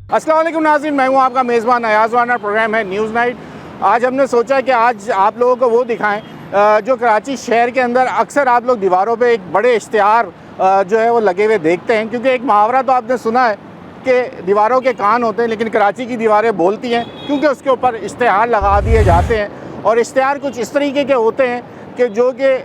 अस्सलाम वालेकुम नाज़रीन, मैं हूं आपका मेज़बान अयाज़ वाना। प्रोग्राम है न्यूज़ नाइट। आज हमने सोचा कि आज आप लोगों को वो दिखाएं जो कराची शहर के अंदर अक्सर आप लोग दीवारों पे एक बड़े इश्तिहार जो है वो लगे हुए देखते हैं। क्योंकि एक मुहावरा तो आपने सुना है कि दीवारों के कान होते हैं, लेकिन कराची की दीवारें बोलती हैं क्योंकि उसके ऊपर इश्तिहार लगा दिए जाते हैं। और इश्तिहार कुछ इस तरीके के होते हैं कि जो कि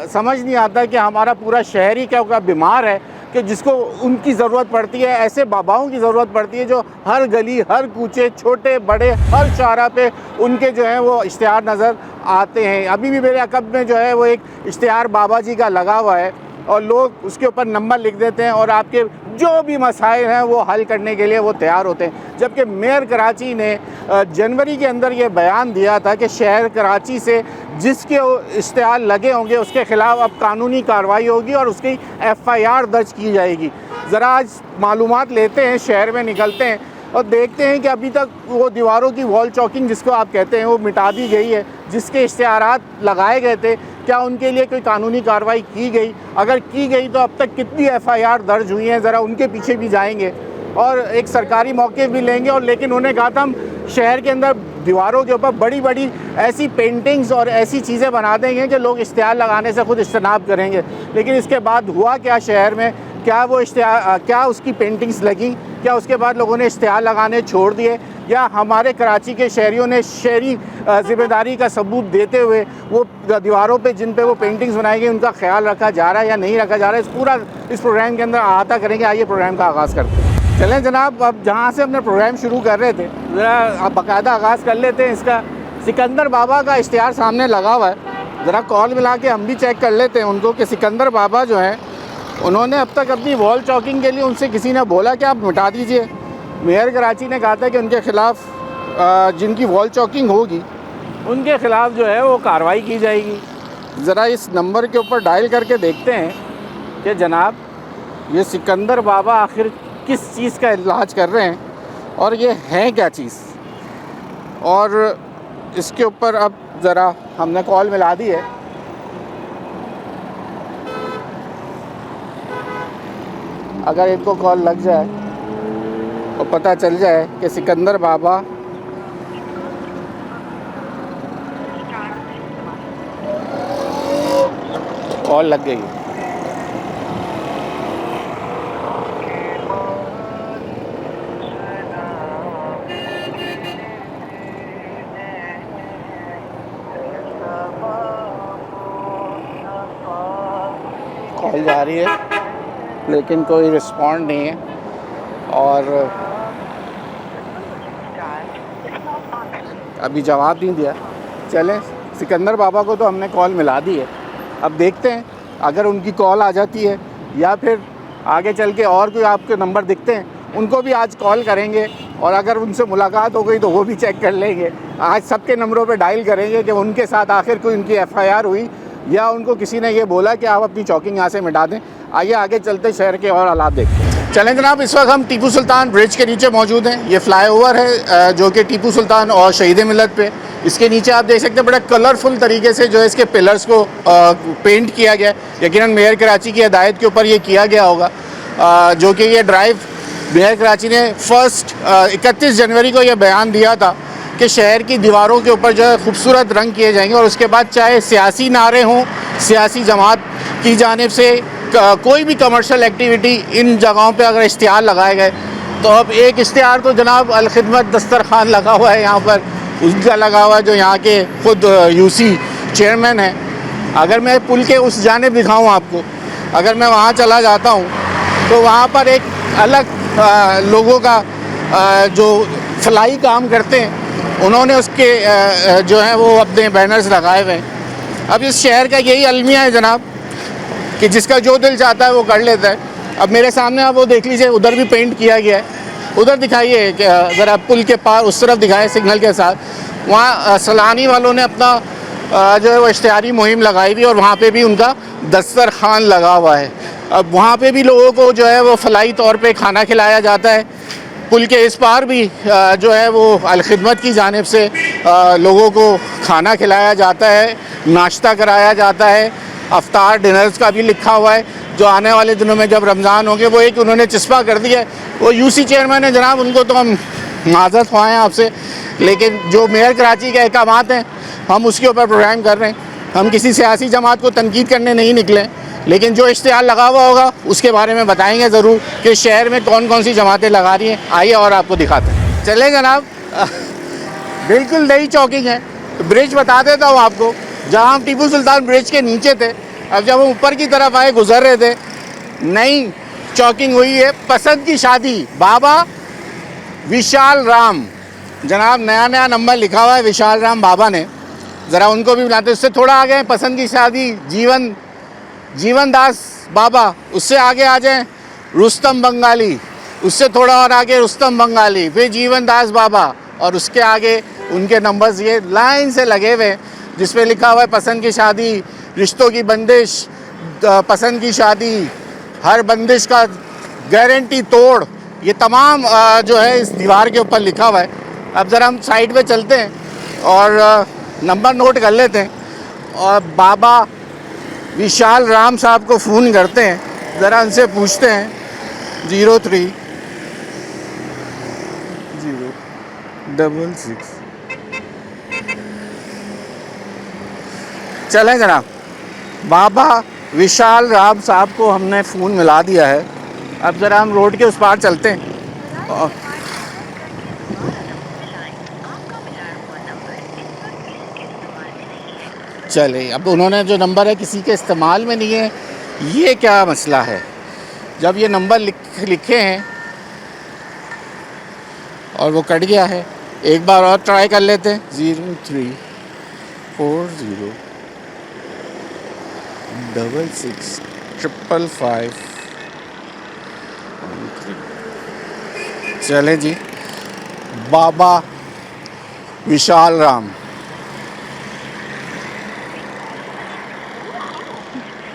समझ नहीं आता कि हमारा पूरा शहर ही क्या बीमार है कि जिसको उनकी ज़रूरत पड़ती है। ऐसे बाबाओं की ज़रूरत पड़ती है जो हर गली, हर कूचे, छोटे बड़े हर चारा पे उनके जो है वो इश्तिहार नज़र आते हैं। अभी भी मेरे अकब में जो है वो एक इश्तिहार बाबा जी का लगा हुआ है और लोग उसके ऊपर नंबर लिख देते हैं और आपके जो भी मसाइल हैं वो हल करने के लिए वो तैयार होते हैं। जबकि मेयर कराची ने जनवरी के अंदर ये बयान दिया था कि शहर कराची से जिसके इश्तिहार लगे होंगे उसके ख़िलाफ़ अब कानूनी कार्रवाई होगी और उसकी FIR दर्ज की जाएगी। ज़रा आज मालूमात लेते हैं, शहर में निकलते हैं और देखते हैं कि अभी तक वो दीवारों की वॉल चॉकिंग जिसको आप कहते हैं वो मिटा दी गई है। जिसके इश्तिहारात लगाए गए थे, क्या उनके लिए कोई कानूनी कार्रवाई की गई? अगर की गई तो अब तक कितनी FIR दर्ज हुई हैं, ज़रा उनके पीछे भी जाएंगे और एक सरकारी मौके भी लेंगे। और लेकिन उन्हें कहा था हम शहर के अंदर दीवारों के ऊपर बड़ी बड़ी ऐसी पेंटिंग्स और ऐसी चीज़ें बना देंगे कि लोग इश्तिहार लगाने से खुद इज्तनाब करेंगे। लेकिन इसके बाद हुआ क्या शहर में? क्या वो इश्तिहार, क्या उसकी पेंटिंग्स लगी? क्या उसके बाद लोगों ने इश्तिहार लगाने छोड़ दिए? या हमारे कराची के शहरियों ने शहरी ज़िम्मेदारी का सबूत देते हुए वो दीवारों पे जिन पे वो पेंटिंग्स बनाई गई उनका ख्याल रखा जा रहा है या नहीं रखा जा रहा है? इस प्रोग्राम के अंदर अहाता करेंगे। आइए प्रोग्राम का आगाज़ करते हैं। चलें जनाब, अब जहाँ से हमने प्रोग्राम शुरू कर रहे थे ज़रा अब बाकायदा आगाज़ कर लेते हैं इसका। सिकंदर बाबा का इश्तिहार सामने लगा हुआ है। ज़रा कॉल मिला के हम भी चेक कर लेते हैं उनको कि सिकंदर बाबा जो हैं उन्होंने अब तक अपनी वॉल चॉकिंग के लिए उनसे किसी ने बोला कि आप मिटा दीजिए? मेयर कराची ने कहा था कि उनके ख़िलाफ़ जिनकी वॉल चॉकिंग होगी उनके ख़िलाफ़ जो है वो कार्रवाई की जाएगी। ज़रा इस नंबर के ऊपर डायल करके देखते हैं कि जनाब ये सिकंदर बाबा आखिर किस चीज़ का इलाज कर रहे हैं और ये है क्या चीज़। और इसके ऊपर अब ज़रा हमने कॉल मिला दी है। अगर इनको कॉल लग जाए और पता चल जाए कि सिकंदर बाबा कॉल लग गई। कॉल जा रही है लेकिन कोई रिस्पॉन्ड नहीं है और अभी जवाब नहीं दिया। चलें, सिकंदर बाबा को तो हमने कॉल मिला दी है। अब देखते हैं अगर उनकी कॉल आ जाती है या फिर आगे चल के और कोई आपके नंबर दिखते हैं उनको भी आज कॉल करेंगे और अगर उनसे मुलाकात हो गई तो वो भी चेक कर लेंगे। आज सबके नंबरों पे डायल करेंगे कि उनके साथ आखिर कोई उनकी FIR हुई या उनको किसी ने ये बोला कि आप अपनी चॉकिंग यहाँ से मिटा दें। आइए आगे चलते शहर के और हालात देखते हैं। चलें जनाब, इस वक्त हम टीपू सुल्तान ब्रिज के नीचे मौजूद हैं। ये फ्लाईओवर है जो कि टीपू सुल्तान और शहीद मिलत पे, इसके नीचे आप देख सकते हैं बड़े कलरफुल तरीके से जो है इसके पिलर्स को पेंट किया गया है। यकीनन मेयर कराची की हिदायत के ऊपर ये किया गया होगा। जो कि ये ड्राइव मेयर कराची ने 31 जनवरी को ये बयान दिया था कि शहर की दीवारों के ऊपर जो है खूबसूरत रंग किए जाएंगे और उसके बाद चाहे सियासी नारे हों, सियासी जमात की जानिब से कोई भी कमर्शियल एक्टिविटी इन जगहों पे अगर इश्तिहार लगाए गए तो अब एक इश्तिहार तो जनाब अल-खिदमत दस्तरखान लगा हुआ है यहाँ पर, उसका लगा हुआ है जो यहाँ के खुद UC चेयरमैन हैं। अगर मैं पुल के उस जानिब दिखाऊँ आपको, अगर मैं वहाँ चला जाता हूँ तो वहाँ पर एक अलग लोगों का जो फलाई काम करते हैं उन्होंने उसके जो है वो अपने बैनर्स लगाए हुए हैं। अब इस शहर का यही अलमिया है जनाब कि जिसका जो दिल चाहता है वो कर लेता है। अब मेरे सामने आप वो देख लीजिए, उधर भी पेंट किया गया है। उधर दिखाइए कि ज़रा पुल के पार उस तरफ दिखाए सिग्नल के साथ, वहाँ सलानी वालों ने अपना जो है वो इश्तिहारी मुहिम लगाई हुई और वहाँ पे भी उनका दस्तरखान लगा हुआ है। अब वहाँ पे भी लोगों को जो है वो फलाई तौर पे खाना खिलाया जाता है। पुल के इस पार भी जो है वो अल-खिदमत की जानिब से लोगों को खाना खिलाया जाता है, नाश्ता कराया जाता है। अफ्तार डिनर्स का भी लिखा हुआ है जो आने वाले दिनों में जब रमज़ान होंगे वो एक उन्होंने चस्पा कर दिया है। वो यूसी चेयरमैन है जनाब, उनको तो हम माज़रत ख्वाह हैं आपसे, लेकिन जो मेयर कराची के अहकामात हैं हम उसके ऊपर प्रोग्राम कर रहे हैं। हम किसी सियासी जमात को तनकीद करने नहीं निकले, लेकिन जो इश्तिहार लगा हुआ होगा उसके बारे में बताएंगे ज़रूर कि शहर में कौन कौन सी जमातें लगा रही हैं। आइए और आपको दिखाते हैं। चले जनाब, बिल्कुल नई चौकिंग है। ब्रिज बता देता हूँ आपको, जहाँ हम टीपू सुल्तान ब्रिज के नीचे थे, अब जब हम ऊपर की तरफ आए गुजर रहे थे, नई चौकिंग हुई है। पसंद की शादी बाबा विशाल राम, जनाब नया नया नंबर लिखा हुआ है विशाल राम बाबा ने, ज़रा उनको भी बुलाते। उससे थोड़ा आगे हैं पसंद की शादी जीवन दास बाबा, उससे आगे आ जाएं रुस्तम बंगाली, उससे थोड़ा और आगे रुस्तम बंगाली, फिर जीवन दास बाबा, और उसके आगे उनके नंबर्स ये लाइन से लगे हुए हैं जिसपे लिखा हुआ है पसंद की शादी, रिश्तों की बंदिश, पसंद की शादी, हर बंदिश का गारंटी तोड़, ये तमाम जो है इस दीवार के ऊपर लिखा हुआ है। अब ज़रा हम साइड पे चलते हैं और नंबर नोट कर लेते हैं और बाबा विशाल राम साहब को फ़ोन करते हैं, ज़रा उनसे पूछते हैं। 03-066। चलें जनाब, बाबा विशाल राम साहब को हमने फ़ोन मिला दिया है। अब ज़रा हम रोड के उस पार चलते हैं। चले, अब उन्होंने जो नंबर है किसी के इस्तेमाल में नहीं है, ये क्या मसला है। जब ये नंबर लिखे हैं और वो कट गया है, एक बार और ट्राई कर लेते हैं। 03-40-66-55513। चले जी, बाबा विशाल राम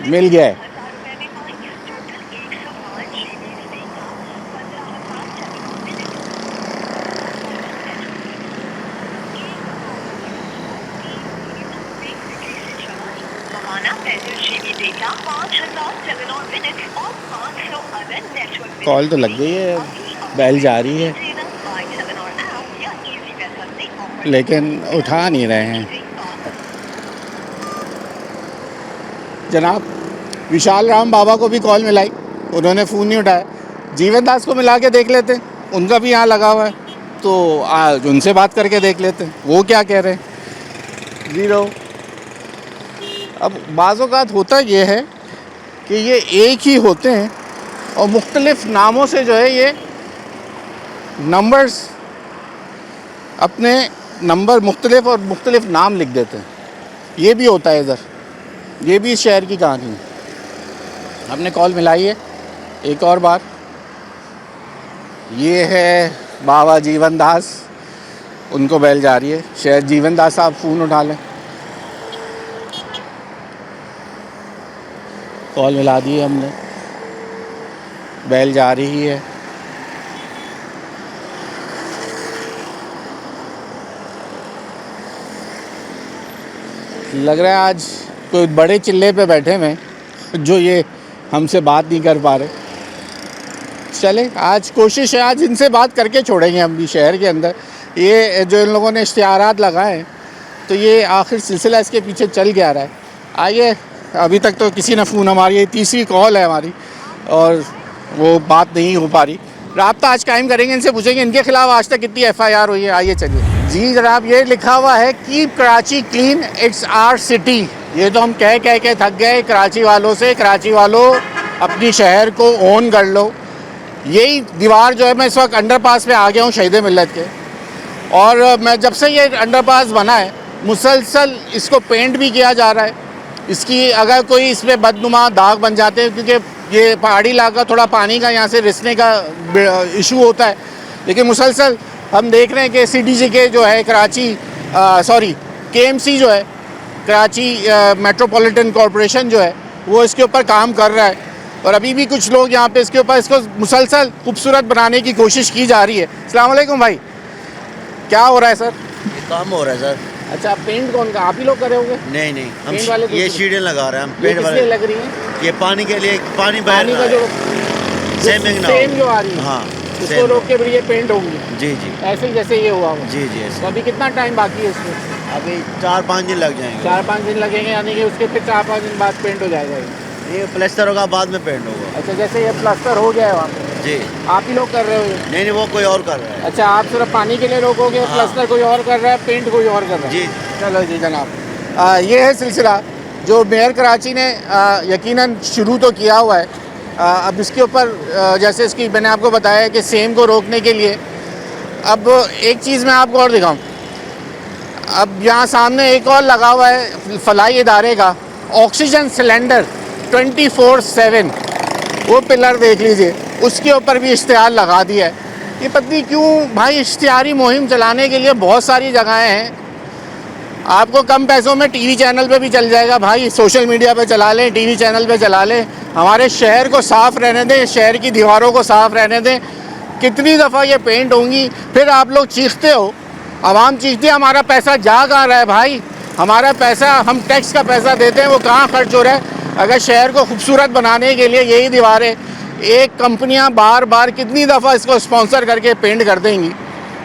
मिल गया है। कॉल तो लग गई है, बेल जा रही है, लेकिन उठा नहीं रहे हैं। जनाब विशाल राम बाबा को भी कॉल मिलाई, उन्होंने फ़ोन नहीं उठाया। जीवन दास को मिला के देख लेते, उनका भी यहाँ लगा हुआ है, तो आज उनसे बात करके देख लेते हैं वो क्या कह रहे हैं। 0। अब बाज़ औक़ात होता ये है कि ये एक ही होते हैं और मुख्तलिफ़ नामों से जो है ये नंबर्स, अपने नंबर मुख्तलिफ़ और मुख्तलिफ़ नाम लिख देते हैं। ये भी होता है इधर, ये भी शहर की कहानी है। हमने कॉल मिलाई है एक और बार, ये है बाबा जीवन दास, उनको बेल जा रही है, शायद जीवन दास साहब फ़ोन उठा लें। कॉल मिला दी है हमने, बेल जा रही है। लग रहा है आज कोई बड़े चिल्ले पे बैठे हुए जो ये हमसे बात नहीं कर पा रहे। चले, आज कोशिश है, आज इनसे बात करके छोड़ेंगे हम भी शहर के अंदर। ये जो इन लोगों ने इश्तिहारात लगाए हैं, तो ये आखिर सिलसिला इसके पीछे चल के आ रहा है। आइए, अभी तक तो किसी ने फ़ोन, हमारी तीसरी कॉल है हमारी और वो बात नहीं हो पा रही। राब्ता आज कायम करेंगे, इनसे पूछेंगे इनके खिलाफ़ आज तक कितनी FIR हुई है। आइए चलिए जी जनाब, ये लिखा हुआ है keep Karachi clean, it's our city. ये तो हम कह के थक गए कराची वालों से। कराची वालों, अपनी शहर को ओन कर लो। यही दीवार जो है, मैं इस वक्त अंडरपास पे आ गया हूँ शहीद मिल्लत के, और मैं जब से ये अंडरपास बना है मुसलसल इसको पेंट भी किया जा रहा है। इसकी अगर कोई इसमें बदनुमा दाग बन जाते हैं, क्योंकि ये पहाड़ी इलाका, थोड़ा पानी का यहाँ से रिसने का इशू होता है, लेकिन मुसलसल हम देख रहे हैं कि CDG के जो है कराची, KMC जो है कराची मेट्रोपॉलिटन कॉरपोरेशन जो है, वो इसके ऊपर काम कर रहा है और अभी भी कुछ लोग यहाँ पे इसके ऊपर इसको मुसलसल खूबसूरत बनाने की कोशिश की जा रही है। अस्सलाम वालेकुम भाई, क्या हो रहा है सर? काम हो रहा है सर। अच्छा, पेंट कौन का, आप ही लोग कर रहे होंगे? नहीं, पेंट वाले ये शीटें लगा रहे हैं हम। पेंट वाले लग रही हैं? ये पानी के लिए पानी बह पानी रहा का जो है। सेम जो आ रही है, हाँ, उसको सेम रोक के फिर ये पेंट होंगी, जी जी ऐसे ही जैसे ये हुआ हुआ। जी जी ऐसे। तो अभी कितना टाइम बाकी है इसमें? अभी 4-5 दिन लग जाएंगे। 4-5 दिन लगेंगे, यानी कि उसके फिर 4-5 दिन बाद पेंट हो जाएगा ये प्लास्टर होगा, बाद में पेंट होगा। अच्छा, जैसे ये प्लास्टर हो गया है वहाँ पे, जी। आप ही लोग कर रहे हो ये? नहीं नहीं, वो कोई और कर रहा है। अच्छा, आप सिर्फ पानी के लिए रोकोगे, हाँ। प्लास्टर कोई और कर रहा है, पेंट कोई और कर रहा है? जी। चलो जी जनाब, ये है सिलसिला जो मेयर कराची ने यकीनन शुरू तो किया हुआ है। अब इसके ऊपर जैसे इसकी मैंने आपको बताया कि सेम को रोकने के लिए, अब एक चीज़ मैं आपको और दिखाऊं, अब यहाँ सामने एक और लगा हुआ है फलाई इदारे का ऑक्सीजन सिलेंडर 24/7, वो पिलर देख लीजिए, उसके ऊपर भी इश्तिहार लगा दिया है। ये पता नहीं क्यों भाई, इश्तिहारी मुहिम चलाने के लिए बहुत सारी जगहें हैं। आपको कम पैसों में टीवी चैनल पे भी चल जाएगा भाई, सोशल मीडिया पे चला लें, टीवी चैनल पे चला लें। हमारे शहर को साफ़ रहने दें, शहर की दीवारों को साफ़ रहने दें। कितनी दफ़ा ये पेंट होंगी, फिर आप लोग चीखते हो, आवाम चीखती है हमारा पैसा जा कहाँ रहा है भाई, हमारा पैसा, हम टैक्स का पैसा देते हैं, वो कहाँ खर्च हो रहा है? अगर शहर को खूबसूरत बनाने के लिए यही दीवारें एक कंपनियां बार बार कितनी दफ़ा इसको स्पॉन्सर करके पेंट कर देंगी,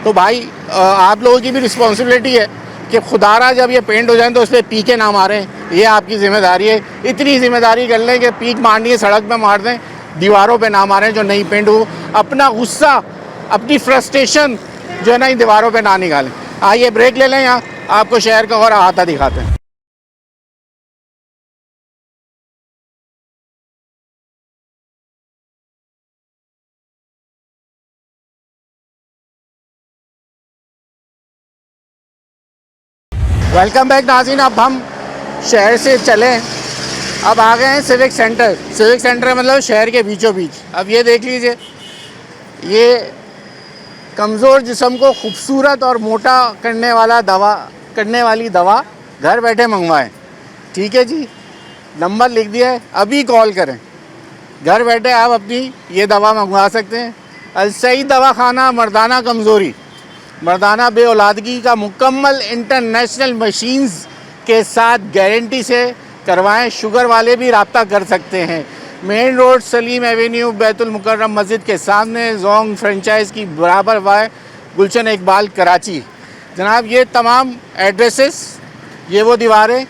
तो भाई आप लोगों की भी रिस्पॉन्सिबिलिटी है कि खुदारा जब ये पेंट हो जाए तो उस पर पीके ना मारें। ये आपकी ज़िम्मेदारी है। इतनी ज़िम्मेदारी कर लें कि पीक मारनी है सड़क पे मार दें, दीवारों पे ना मारें जो नहीं पेंट हो। अपना गुस्सा, अपनी फ्रस्ट्रेशन जो है ना, इन दीवारों पे ना निकालें। आइए ब्रेक ले लें, यहाँ आपको शहर का और अहाता दिखाते हैं। वेलकम बैक नाज़रीन, अब हम शहर से चलें, अब आ गए हैं सिविक सेंटर। सिविक सेंटर मतलब शहर के बीचों बीच। अब ये देख लीजिए, ये कमज़ोर जिस्म को खूबसूरत और मोटा करने वाली दवा घर बैठे मंगवाएं। ठीक है जी, नंबर लिख दिया है, अभी कॉल करें। घर बैठे आप अपनी ये दवा मंगवा सकते हैं। अलसईद दवाखाना, मर्दाना कमज़ोरी, मर्दाना बेऔलादगी का मुकम्मल इंटरनेशनल मशीन्स के साथ गारंटी से करवाएं। शुगर वाले भी रब्ता कर सकते हैं। Main road, Salim avenue, Baitul Mukarram मस्जिद के सामने, जोंग फ्रेंचाइज की बराबर वाय, गुलशन इकबाल, कराची। जनाब ये तमाम एड्रेसेस, ये वो दीवारें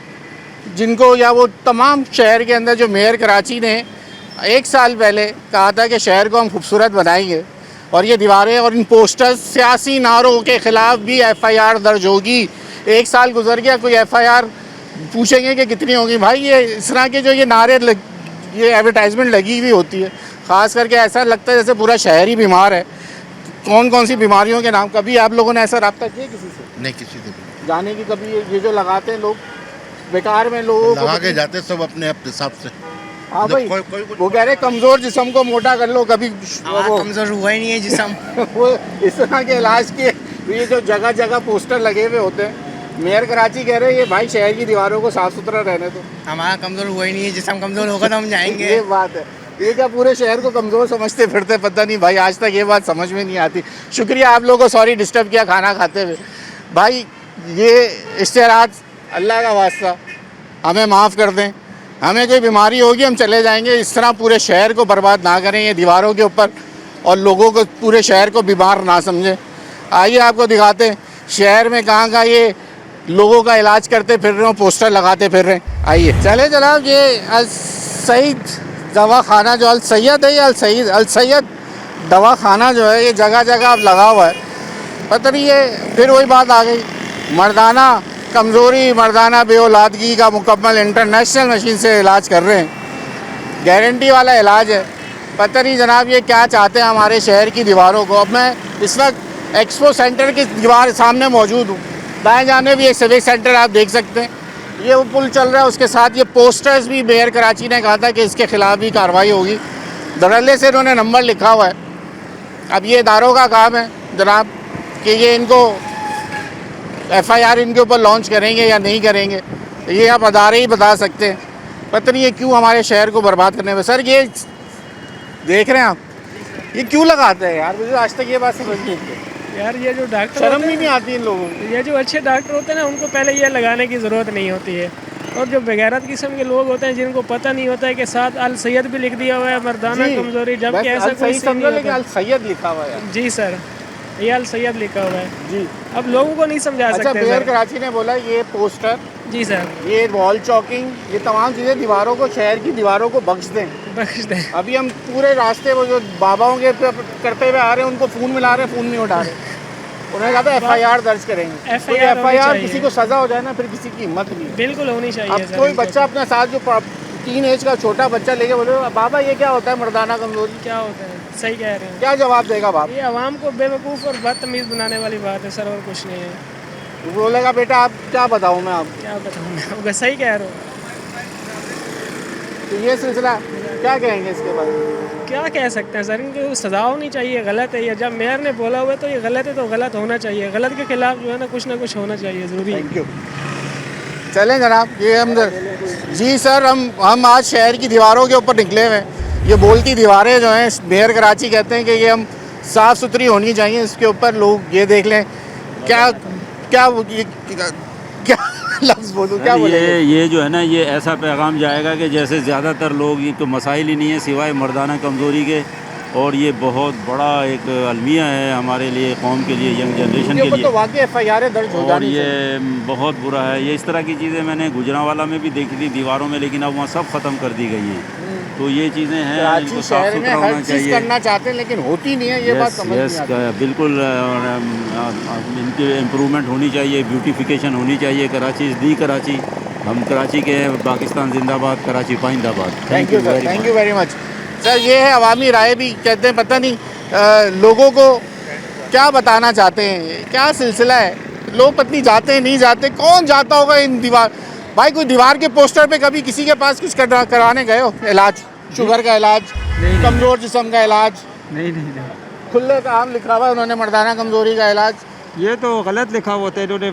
जिनको, या वो तमाम शहर के अंदर जो मेयर कराची ने 1 साल पहले कहा था कि शहर को हम खूबसूरत बनाएंगे, और ये दीवारें और इन पोस्टर्स, सियासी नारों के ख़िलाफ़ भी FIR दर्ज होगी। 1 साल गुजर गया, कोई FIR पूछेंगे कि कितनी होगी? भाई ये इस तरह के जो ये नारे ये एडवर्टाइजमेंट लगी हुई होती है, ख़ास करके ऐसा लगता है जैसे पूरा शहर ही बीमार है। कौन कौन सी बीमारियों के नाम, कभी आप लोगों ने ऐसा रब्ता किया किसी से? नहीं, किसी से भी जाने की कभी ये जो लगाते हैं लोग बेकार में लोगों को लगा के जाते सब अपने हिसाब से। हाँ भाई, कोई वो कह रहे कमज़ोर जिस्म को मोटा कर लो, कभी वो कमजोर हुआ ही नहीं है जिस्म। वो इस तरह के इलाज के ये जो जगह जगह पोस्टर लगे हुए होते हैं। मेयर कराची कह रहे हैं ये भाई शहर की दीवारों को साफ़ सुथरा रहने दो। हमारा कमजोर हुआ ही नहीं है, जिस्म कमजोर होगा तो हम जाएंगे। ये बात है, ये क्या पूरे शहर को कमज़ोर समझते फिरते? पता नहीं भाई, आज तक ये बात समझ में नहीं आती। शुक्रिया आप लोगों को, सॉरी डिस्टर्ब किया खाना खाते हुए। भाई ये इश्तिहारात अल्लाह का वास्ता हमें माफ़ कर दें, हमें कोई बीमारी होगी हम चले जाएंगे। इस तरह पूरे शहर को बर्बाद ना करें ये दीवारों के ऊपर, और लोगों को, पूरे शहर को बीमार ना समझें। आइए आपको दिखाते हैं शहर में कहाँ कहाँ ये लोगों का इलाज करते फिर रहे हो, पोस्टर लगाते फिर रहे हैं। आइए चले जनाब, ये अल सईद दवाखाना जो अल सैयद है, ये अल सैयद दवाखाना जो है, ये जगह जगह अब लगा हुआ है। पता नहीं ये फिर वही बात आ गई, मर्दाना कमज़ोरी, मर्दाना बेऔलादगी का मुकम्मल इंटरनेशनल मशीन से इलाज कर रहे हैं, गारंटी वाला इलाज है। पता नहीं जनाब ये क्या चाहते हैं हमारे शहर की दीवारों को। अब मैं इस वक्त एक्सपो सेंटर की दीवार सामने मौजूद हूँ, दाएं जाने भी एक सिविक सेंटर आप देख सकते हैं, ये वो पुल चल रहा है, उसके साथ ये पोस्टर्स भी मेयर कराची ने कहा था कि इसके ख़िलाफ़ भी कार्रवाई होगी। धड़ल्ले से इन्होंने नंबर लिखा हुआ है। अब ये इदारों का काम है जनाब कि ये इनको FIR इनके ऊपर लॉन्च करेंगे या नहीं करेंगे, ये आप अदारे ही बता सकते हैं। पता नहीं ये क्यों हमारे शहर को बर्बाद करने में। सर ये देख रहे हैं आप, ये क्यों लगाते हैं यार? मुझे आज तक ये बात समझ नहीं आती यार। ये जो डॉक्टर शर्म भी नहीं आती इन लोगों को। ये जो अच्छे डॉक्टर होते हैं ना, उनको पहले ये लगाने की ज़रूरत नहीं होती है। और जो बेगैरत किस्म के लोग होते हैं जिनको पता नहीं होता है कि साथ अल सैयद भी लिख दिया हुआ है मर्दाना जी, कमजोरी, बस जबकि ऐसा अल कोई सही सीन समझो, नहीं लेकिन होता। अल सैयद लिखा हुआ है यार। जी सर, ये अल सैयद लिखा हुआ है। जी। अब लोगों को नहीं समझा अच्छा, सकते मेयर सर। कराची ने बोला ये पोस्टर, जी सर, ये वॉल चॉकिंग, ये तमाम चीज़ें दीवारों को, शहर की दीवारों को बख्श दें। बख्श दें। अभी हम पूरे रास्ते वो जो बाबाओं के करते हुए आ रहे हैं उनको फ़ोन मिला रहे हैं, फ़ोन नहीं उठा रहे। उन्होंने कहा था FIR दर्ज करेंगे। तो FIR होनी FIR चाहिए। किसी को सज़ा हो जाए ना, फिर किसी की हिम्मत नहीं है। बिल्कुल होनी चाहिए अब सर। कोई इनको। बच्चा अपने साथ जो 3 एज का छोटा बच्चा लेके बोले बाबा ये क्या होता है मर्दाना कमजोरी, क्या होता है, सही कह रहे हैं। क्या जवाब देगा बाप? ये आवाम को बेवकूफ़ और बदतमीज़ बनाने वाली बात है सर, और कुछ नहीं है। बोलेगा बेटा आप क्या बताऊँ मैं आपको। क्या बताऊँ मैं आपको, सही कह रहे हो। तो ये सिलसिला क्या कहेंगे इसके बारे में? क्या कह सकते हैं सर, इनको सज़ा होनी चाहिए। गलत है ये, जब मेयर ने बोला हुआ है तो ये गलत है तो गलत होना चाहिए। गलत के खिलाफ जो है ना कुछ ना कुछ होना चाहिए, ज़रूरी है। Thank you. चलें जनाब, ये हम जी सर, हम आज शहर की दीवारों के ऊपर निकले हुए हैं। ये बोलती दीवारें जो हैं, मेयर कराची कहते हैं कि ये हम साफ़ सुथरी होनी चाहिए। इसके ऊपर लोग ये देख लें क्या क्या क्या लफ्ज़ बोलूँ, क्या बोलेंगे? ये जो है ना, ये ऐसा पैगाम जाएगा कि जैसे ज़्यादातर लोग ये तो मसाइल ही नहीं है सिवाय मर्दाना कमज़ोरी के, और ये बहुत बड़ा एक अलमिया है हमारे लिए, कौम के लिए, यंग जनरेशन के तो लिए। वाकई FIR दर्ज हो और जानी ये चाहिए। बहुत बुरा है। ये इस तरह की चीज़ें मैंने गुजरांवाला में भी देखी थी दीवारों में, लेकिन अब वहाँ सब ख़त्म कर दी गई हैं। तो ये चीज़ें हैं, कराची इनको साफ शहर में सुथरा हर होना चीज़ चाहिए। करना चाहते हैं लेकिन होती नहीं है, ये बात समझ नहीं आती। बिल्कुल इनकी इम्प्रूवमेंट होनी चाहिए, ब्यूटिफिकेशन होनी चाहिए। कराची इज़ दी कराची, हम कराची के हैं। पाकिस्तान जिंदाबाद, कराची पाइंदाबाद। Thank you sir, thank you very much sir. ये है अवामी राय भी कहते हैं, पता नहीं लोगों को क्या बताना चाहते हैं, क्या सिलसिला है। लोग पत्नी जाते हैं, नहीं जाते, कौन जाता होगा इन दीवार। भाई कोई दीवार के पोस्टर पे कभी किसी के पास कुछ कराने गए हो? इलाज, शुगर का इलाज, कमज़ोर जिस्म का इलाज? नहीं, खुले काम लिखा हुआ है उन्होंने, मर्दाना कमज़ोरी का इलाज। ये तो गलत लिखा हुआ है इन्होंने।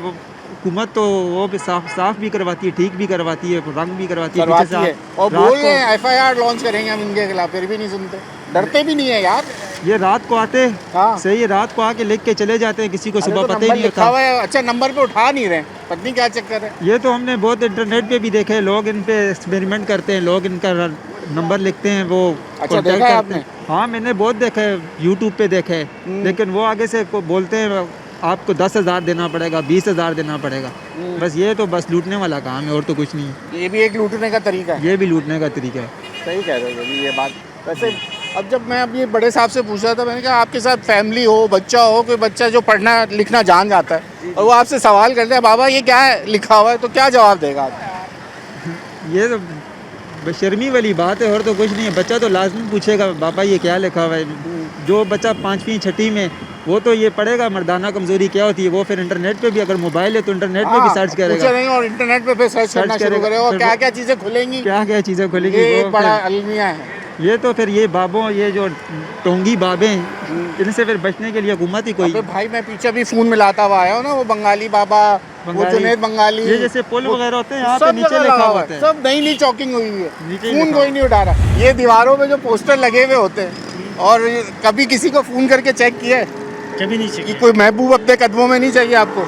हुकूमत तो वो भी साफ भी करवाती है, ठीक भी करवाती है, रंग भी करवाती है, करवाती पीछे से है और बोल रहे हैं FIR लॉन्च करेंगे हम इनके खिलाफ, फिर भी नहीं सुनते, डरते भी नहीं है यार। ये रात को आते, हाँ। सही है, रात को आके लिख के चले जाते हैं, किसी को अरे सुबह तो पता ही नंबर नहीं लिखा होता। हुआ है, अच्छा नंबर पे उठा नहीं रहे, पत्नी क्या चक्कर है? ये तो हमने बहुत इंटरनेट पे भी देखे, लोग इन पे एक्सपेरिमेंट करते हैं, लोग इनका नंबर लिखते हैं, वो अच्छा, contact देखा है करते हैं। हाँ, मैंने बहुत देखा है, यूट्यूब पे देखा है। लेकिन वो आगे से बोलते हैं आपको 10,000 देना पड़ेगा, 20,000 देना पड़ेगा। बस ये तो बस लूटने वाला काम है, और तो कुछ नहीं है। ये भी एक लूटने का तरीका है। ये भी लूटने का तरीका है। सही कह रहे हो ये बात। वैसे अब जब मैं अब ये बड़े साहब से पूछ रहा था, मैंने कहा आपके साथ फैमिली हो, बच्चा हो, कोई बच्चा जो पढ़ना लिखना जान जाता है और वो आपसे सवाल करते हैं बाबा ये क्या है लिखा हुआ है, तो क्या जवाब देगा आप? ये तो बेशर्मी वाली बात है, और तो कुछ नहीं है। बच्चा तो लाजमी पूछेगा बाबा ये क्या लिखा हुआ है। जो बच्चा 5वीं 6वीं में, वो तो ये पढ़ेगा मर्दाना कमजोरी क्या होती है। वो फिर इंटरनेट पे भी, अगर मोबाइल है तो इंटरनेट पे भी सर्च करेगा, पूछे नहीं और इंटरनेट पे फिर सर्च करना शुरू करेगा और क्या क्या चीज़ें खुलेंगी, क्या क्या चीज़ें खुलेंगी। ये वो एक बड़ा फिर- अलमिया है। ये तो फिर ये बाबों, ये जो टोंगी बाबे हैं, इनसे फिर बचने के लिए हुकूमत ही कोई। अबे भाई मैं पीछे भी फ़ोन मिलाता हुआ आया हूँ ना, वो बंगाली बाबा, वो जुनेद बंगाली, ये जैसे पुल वो वगैरह होते हैं, यहाँ पे सब नीचे जगह लिखा लगा हुआ होता है। सब नई नई चॉकिंग हुई हुई है, नीचे ही फ़ोन लिखा कोई नहीं उठा रहा। ये दीवारों में जो पोस्टर लगे हुए होते हैं, और कभी किसी को फ़ोन करके चेक किया है कभी नहीं कि कोई महबूब अपने कदमों में नहीं चाहिए आपको?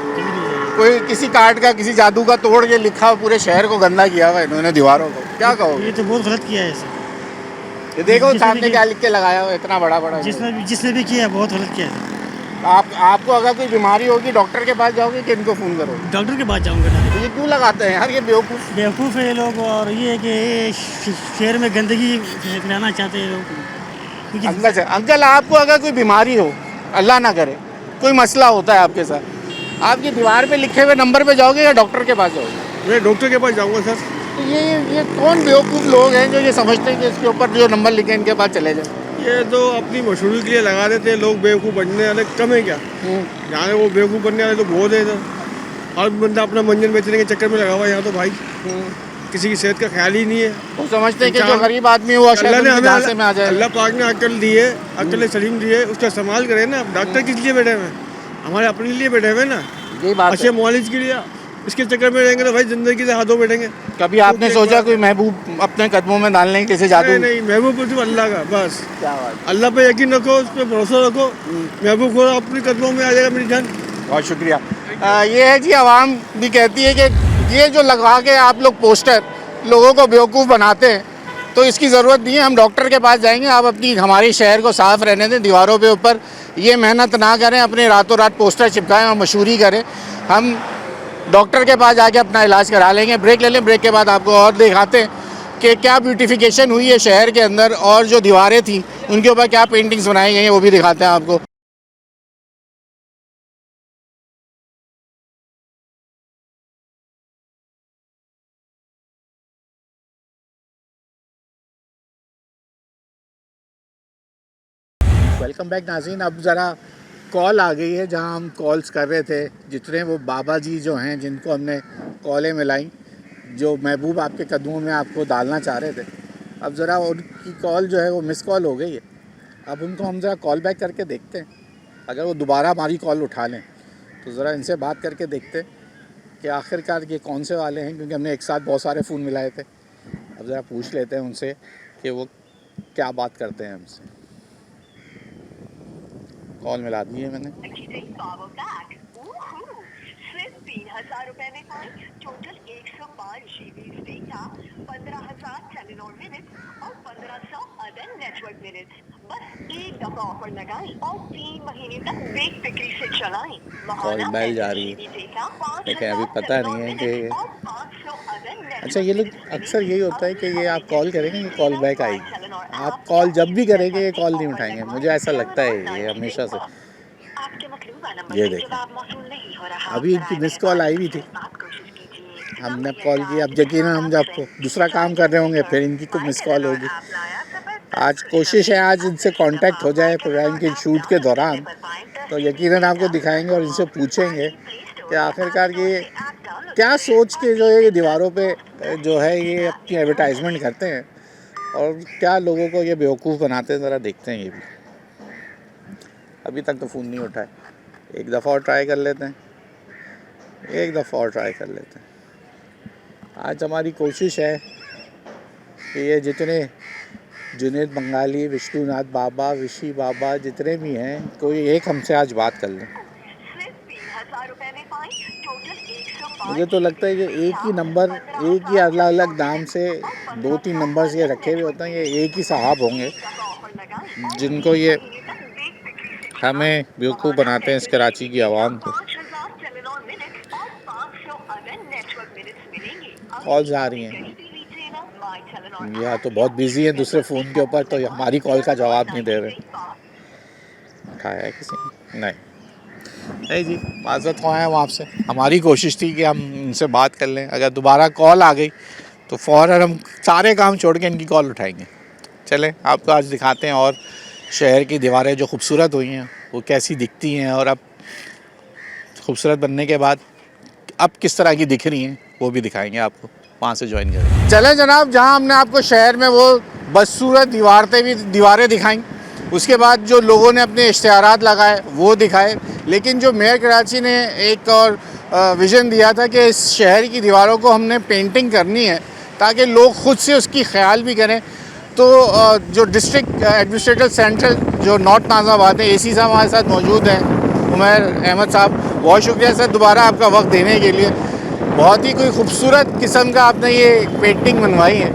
कोई किसी कार्ड का, किसी जादू का तोड़ के लिखा हुआ, पूरे शहर को गंदा किया हुआ है इन्होंने दीवारों को, क्या कहो? ये तो बहुत गलत किया है सर। ये देखो जिसने सामने भी क्या लिख के लगाया हुआ है, इतना बड़ा बड़ा। जिसने भी किया बहुत गलत किया है। आपको अगर कोई बीमारी होगी डॉक्टर के पास जाओगे कि इनको फ़ोन करोगे? डॉक्टर के पास जाऊँगा ना। ये क्यों लगाते हैं यार, ये बेवकूफ़। बेवकूफ़ है ये लोग, और ये है कि शहर में गंदगी फैलाना चाहते हैं लोग। अंकल आपको अगर कोई बीमारी हो, अल्लाह ना करे, कोई मसला होता है आपके साथ, आप ये दीवार पे लिखे हुए नंबर पे जाओगे या डॉक्टर के पास जाओगे? मैं डॉक्टर के पास जाऊंगा सर। तो ये कौन बेवकूफ़ लोग हैं जो ये समझते हैं कि इसके ऊपर जो नंबर लिखे इनके पास चले जाए? ये तो अपनी मशहूरी के लिए लगा देते हैं लोग, बेवकूफ़ बनने वाले कम है क्या? यहाँ वो बेवकूफ़ बनने वाले तो बहुत है इधर। हर बंदा अपना मंजन बेचने के चक्कर में लगा हुआ है यहाँ तो भाई, किसी की सेहत का ख्याल ही नहीं है। वो समझते हैं कि जो गरीब आदमी हुआ अल्लाह ने हमें, झांसे में आ जाए। अल्लाह पाक ने अक्ल दी है, अक्ल सलीम दी है, उसका इस्तेमाल करें ना। डॉक्टर किस लिए बैठे हुए हैं? हमारे अपने लिए बैठे हुए ना, यही बात अच्छे है। मौलिज के लिए। इसके चक्कर में रहेंगे तो भाई जिंदगी से हाथों बैठेंगे। कभी आपने सोचा कोई महबूब अपने कदमों में डालने की कैसे जादू? नहीं, महबूब सिर्फ अल्लाह का, बस क्या बात। अल्लाह पे यकीन रखो, उस पर भरोसा रखो, महबूब को अपने कदमों में आ जाएगा मेरी जान। बहुत शुक्रिया। ये है जी, आवाम भी कहती है कि ये जो लगा के आप लोग पोस्टर लोगों को बेवकूफ़ बनाते हैं, तो इसकी ज़रूरत नहीं है। हम डॉक्टर के पास जाएंगे, आप अपनी हमारे शहर को साफ़ रहने दें, दीवारों पे ऊपर ये मेहनत ना करें, अपने रातों रात पोस्टर चिपकाएं और मशहूरी करें। हम डॉक्टर के पास जाके अपना इलाज करा लेंगे। ब्रेक ले लें, ब्रेक के बाद आपको और दिखाते हैं कि क्या ब्यूटिफिकेशन हुई है शहर के अंदर, और जो दीवारें थी उनके ऊपर क्या पेंटिंग्स बनाई गई हैं वो भी दिखाते हैं आपको। वेलकम बैक नाज़रीन। अब ज़रा कॉल आ गई है जहां हम कॉल्स कर रहे थे, जितने वो बाबा जी जो हैं जिनको हमने कॉलें मिलाई, जो महबूब आपके कदमों में आपको डालना चाह रहे थे, अब ज़रा उनकी कॉल जो है वो मिस कॉल हो गई है। अब उनको हम ज़रा कॉल बैक करके देखते हैं, अगर वो दोबारा हमारी कॉल उठा लें तो ज़रा इनसे बात करके देखते हैं कि आखिरकार ये कौन से वाले हैं, क्योंकि हमने एक साथ बहुत सारे फ़ोन मिलाए थे। अब ज़रा पूछ लेते हैं उनसे कि वो क्या बात करते हैं हमसे। कॉल मिला दी है मैंने। सिर्फ 3,000 रुपए में पाई total 105 GB data, 15,000 Telenor minute और 1,500 अदर नेटवर्क मिनट। बस एक दफा ऑफर लगाएं और 3 महीने तक बेफिक्री से चलाएं। कॉल बैल जा रही है, लेकिन अभी पता नहीं है कि अच्छा ये लोग अक्सर यही होता है कि ये आप कॉल करेंगे ये कॉल बैक आएगी, आप कॉल जब भी करेंगे ये कॉल नहीं उठाएंगे। मुझे ऐसा लगता है ये हमेशा से। ये देखें, अभी इनकी मिस कॉल आई हुई थी, हमने कॉल की। अब यकीनन हम जब दूसरा काम कर रहे होंगे फिर इनकी को मिस कॉल होगी। आज कोशिश है आज इनसे कांटेक्ट हो जाए प्रोग्राम के शूट के दौरान, तो यकीनन आपको दिखाएंगे और इनसे पूछेंगे कि आखिरकार ये क्या सोच के जो है ये दीवारों पे जो है ये अपनी एडवर्टाइजमेंट करते हैं और क्या लोगों को ये बेवकूफ़ बनाते हैं। ज़रा देखते हैं ये भी। अभी तक तो फ़ोन नहीं उठाए, एक दफ़ा और ट्राई कर लेते हैं, एक दफ़ा और ट्राई कर लेते हैं। आज हमारी कोशिश है कि ये जितने जुनेद बंगाली, विष्णुनाथ बाबा, विशी बाबा जितने भी हैं, कोई एक हमसे आज बात कर लें। मुझे तो लगता है कि एक ही नंबर, एक ही अलग अलग नाम से 2-3 नंबर्स ये रखे हुए होते हैं, ये एक ही साहब होंगे जिनको ये हमें बेवकूफ़ बनाते हैं इस कराची की आवाम को। कॉल्स आ रही हैं, या तो बहुत बिजी है दूसरे फ़ोन के ऊपर, तो हमारी कॉल का जवाब नहीं दे रहे। उठाया है किसी ने? नहीं जी, माज़रत ख़्वाह हम आपसे। हमारी कोशिश थी कि हम इनसे बात कर लें, अगर दोबारा कॉल आ गई तो फ़ौरन हम सारे काम छोड़ के इनकी कॉल उठाएंगे। चलें आपको आज दिखाते हैं और शहर की दीवारें जो खूबसूरत हुई हैं वो कैसी दिखती हैं, और अब खूबसूरत बनने के बाद अब किस तरह की दिख रही हैं वो भी दिखाएंगे आपको। वहाँ से ज्वाइन करें। चलें जनाब, जहाँ हमने आपको शहर में वो बदसूरत दीवारें दिखाई, उसके बाद जो लोगों ने अपने इश्तिहारात लगाए वो दिखाए, लेकिन जो मेयर कराची ने एक और विज़न दिया था कि इस शहर की दीवारों को हमने पेंटिंग करनी है ताकि लोग ख़ुद से उसकी ख्याल भी करें। तो जो डिस्ट्रिक्ट एडमिनिस्ट्रेटिव सेंटर जो नॉर्थ नाज़ाबाद है, AC साहब हमारे साथ मौजूद हैं, उमर अहमद साहब, बहुत शुक्रिया सर दोबारा आपका वक्त देने के लिए। बहुत ही कोई खूबसूरत किस्म का आपने ये पेंटिंग बनवाई है,